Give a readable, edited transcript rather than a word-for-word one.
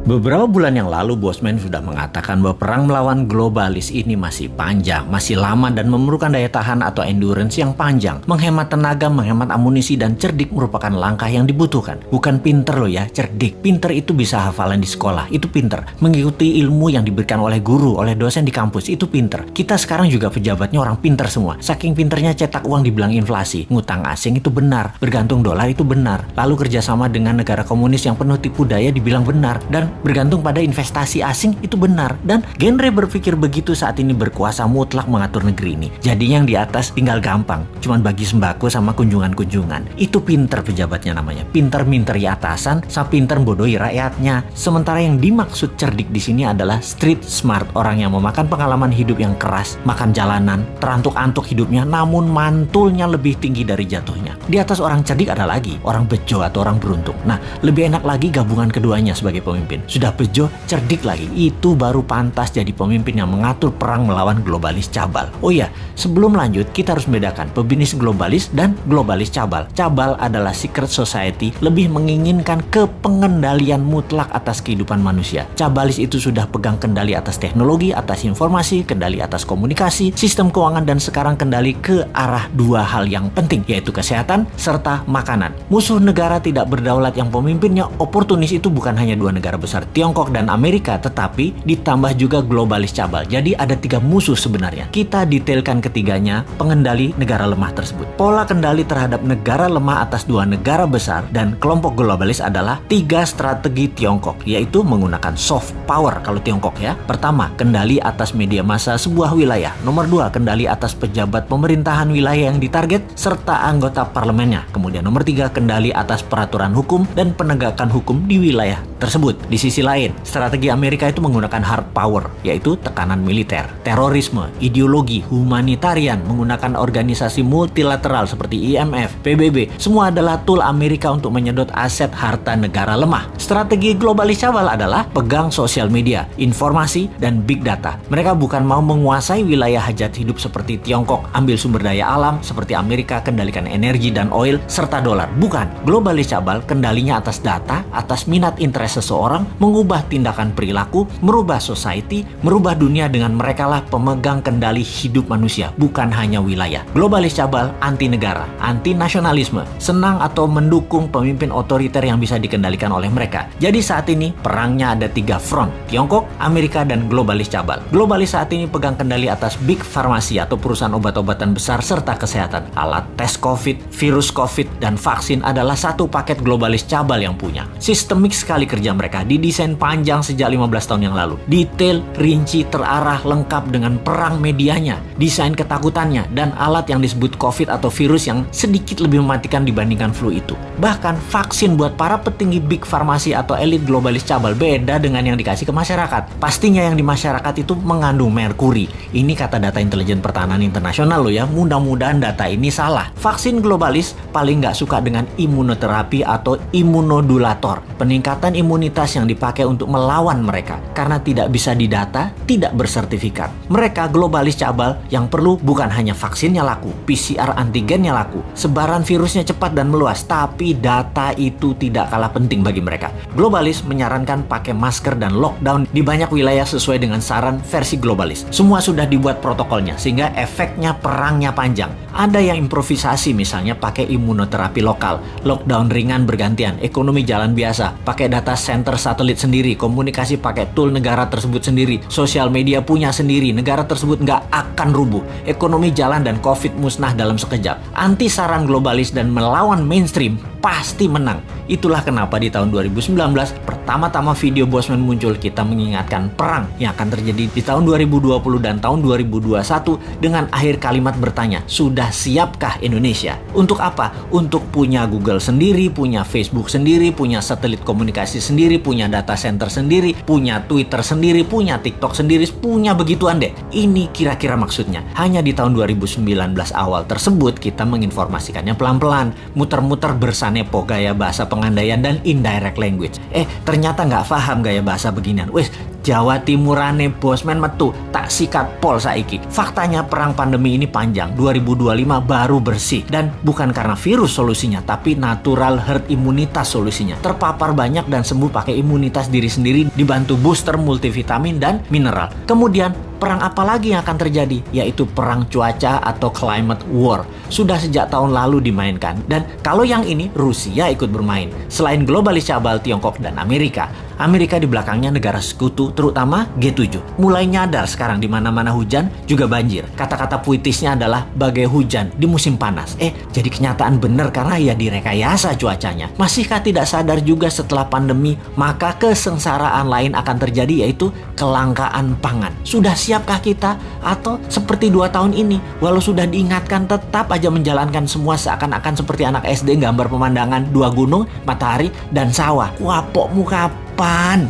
Beberapa bulan yang lalu, Bosman sudah mengatakan bahwa perang melawan globalis ini masih panjang, masih lama dan memerlukan daya tahan atau endurance yang panjang. Menghemat tenaga, menghemat amunisi, dan cerdik merupakan langkah yang dibutuhkan. Bukan pinter loh ya, cerdik. Pinter itu bisa hafalan di sekolah, itu pinter. Mengikuti ilmu yang diberikan oleh guru, oleh dosen di kampus, itu pinter. Kita sekarang juga pejabatnya orang pinter semua. Saking pinternya cetak uang dibilang inflasi. Ngutang asing itu benar, bergantung dolar itu benar. Lalu kerjasama dengan negara komunis yang penuh tipu daya dibilang benar. Dan bergantung pada investasi asing itu benar. Dan genre berpikir begitu saat ini berkuasa mutlak mengatur negeri ini. Jadi yang di atas tinggal gampang, cuman bagi sembako sama kunjungan-kunjungan. Itu pinter pejabatnya namanya. Pinter minteri atasan, sama pinter bodohi rakyatnya. Sementara yang dimaksud cerdik di sini adalah street smart, orang yang memakan pengalaman hidup yang keras, makan jalanan, terantuk-antuk hidupnya, namun mantulnya lebih tinggi dari jatuhnya. Di atas orang cerdik ada lagi, orang bejo atau orang beruntung. Nah, lebih enak lagi gabungan keduanya sebagai pemimpin. Sudah bejo, cerdik lagi. Itu baru pantas jadi pemimpin yang mengatur perang melawan globalis cabal. Oh iya, sebelum lanjut, kita harus membedakan pebisnis globalis dan globalis cabal. Cabal adalah secret society, lebih menginginkan kepengendalian mutlak atas kehidupan manusia. Cabalis itu sudah pegang kendali atas teknologi, atas informasi, kendali atas komunikasi, sistem keuangan, dan sekarang kendali ke arah dua hal yang penting, yaitu kesehatan serta makanan. Musuh negara tidak berdaulat yang pemimpinnya oportunis itu bukan hanya dua negara besar, Tiongkok dan Amerika, tetapi ditambah juga globalis cabal. Jadi ada tiga musuh sebenarnya. Kita detailkan ketiganya, pengendali negara lemah tersebut. Pola kendali terhadap negara lemah atas dua negara besar dan kelompok globalis adalah tiga strategi Tiongkok, yaitu menggunakan soft power kalau Tiongkok ya. Pertama, kendali atas media massa sebuah wilayah. Nomor dua, kendali atas pejabat pemerintahan wilayah yang ditarget serta anggota parlemennya. Kemudian nomor tiga, kendali atas peraturan hukum dan penegakan hukum di wilayah tersebut. Di sisi lain, strategi Amerika itu menggunakan hard power, yaitu tekanan militer, terorisme, ideologi, humanitarian, menggunakan organisasi multilateral seperti IMF, PBB. Semua adalah tool Amerika untuk menyedot aset harta negara lemah. Strategi globalis cabal adalah pegang sosial media, informasi, dan big data. Mereka bukan mau menguasai wilayah hajat hidup seperti Tiongkok, ambil sumber daya alam seperti Amerika, kendalikan energi dan oil, serta dolar. Bukan. Globalis cabal kendalinya atas data, atas minat interest seseorang, mengubah tindakan perilaku, merubah society, merubah dunia dengan merekalah pemegang kendali hidup manusia, bukan hanya wilayah. Globalis cabal anti negara, anti nasionalisme, senang atau mendukung pemimpin otoriter yang bisa dikendalikan oleh mereka. Jadi saat ini perangnya ada tiga front, Tiongkok, Amerika, dan globalis cabal. Globalis saat ini pegang kendali atas big farmasi atau perusahaan obat-obatan besar serta kesehatan. Alat tes COVID, virus COVID, dan vaksin adalah satu paket globalis cabal yang punya. Sistemik sekali kerja mereka, didesain panjang sejak 15 tahun yang lalu. Detail, rinci, terarah, lengkap dengan perang medianya, desain ketakutannya, dan alat yang disebut COVID atau virus yang sedikit lebih mematikan dibandingkan flu itu. Bahkan vaksin buat para petinggi big farmasi atau elit globalis cabal beda dengan yang dikasih ke masyarakat. Pastinya yang di masyarakat itu mengandung merkuri. Ini kata data intelijen pertahanan internasional loh ya. Mudah-mudahan data ini salah. Vaksin globalis paling nggak suka dengan imunoterapi atau imunodulator. Peningkatan imunitas yang dipakai untuk melawan mereka. Karena tidak bisa didata, tidak bersertifikat. Mereka globalis cabal yang perlu bukan hanya vaksinnya laku, PCR antigennya laku, sebaran virusnya cepat dan meluas, tapi data itu tidak kalah penting bagi mereka. Globalis menyarankan pakai masker dan lockdown di banyak wilayah sesuai dengan saran versi globalis. Semua sudah dibuat protokolnya sehingga efeknya perangnya panjang. Ada yang improvisasi misalnya pakai imunoterapi lokal, lockdown ringan bergantian, ekonomi jalan biasa, pakai data center satelit sendiri, komunikasi pakai tool negara tersebut sendiri, sosial media punya sendiri, negara tersebut nggak akan rubuh, ekonomi jalan dan COVID musnah dalam sekejap. Anti saran globalis dan melawan mainstream pasti menang. Itulah kenapa di tahun 2019 pertama-tama video Bosman muncul, kita mengingatkan perang yang akan terjadi di tahun 2020 dan tahun 2021 dengan akhir kalimat bertanya, sudah siapkah Indonesia? Untuk apa? Untuk punya Google sendiri, punya Facebook sendiri, punya satelit komunikasi sendiri, punya data center sendiri, punya Twitter sendiri, punya TikTok sendiri, punya begituan deh. Ini kira-kira maksudnya. Hanya di tahun 2019 awal tersebut kita menginformasikannya pelan-pelan, muter-muter bersama Sanepo, gaya bahasa pengandaian dan indirect language. Ternyata nggak paham gaya bahasa beginian. Wes, Jawa Timurane bosman metu tak sikat pol saiki. Faktanya perang pandemi ini panjang, 2025 baru bersih. Dan bukan karena virus solusinya, tapi natural herd imunitas solusinya. Terpapar banyak dan sembuh pakai imunitas diri sendiri dibantu booster multivitamin dan mineral. Kemudian perang apa lagi yang akan terjadi? Yaitu perang cuaca atau climate war. Sudah sejak tahun lalu dimainkan. Dan kalau yang ini, Rusia ikut bermain. Selain globalis cabal Tiongkok dan Amerika di belakangnya negara sekutu, terutama G7. Mulai nyadar sekarang di mana-mana hujan juga banjir. Kata-kata puitisnya adalah bagai hujan di musim panas. Jadi kenyataan benar karena ya direkayasa cuacanya. Masihkah tidak sadar juga setelah pandemi, maka kesengsaraan lain akan terjadi, yaitu kelangkaan pangan. Sudah siapkah kita? Atau seperti 2 tahun ini, walau sudah diingatkan tetap aja menjalankan semua seakan-akan seperti anak SD gambar pemandangan 2 gunung, matahari, dan sawah. Wapokmu kapan?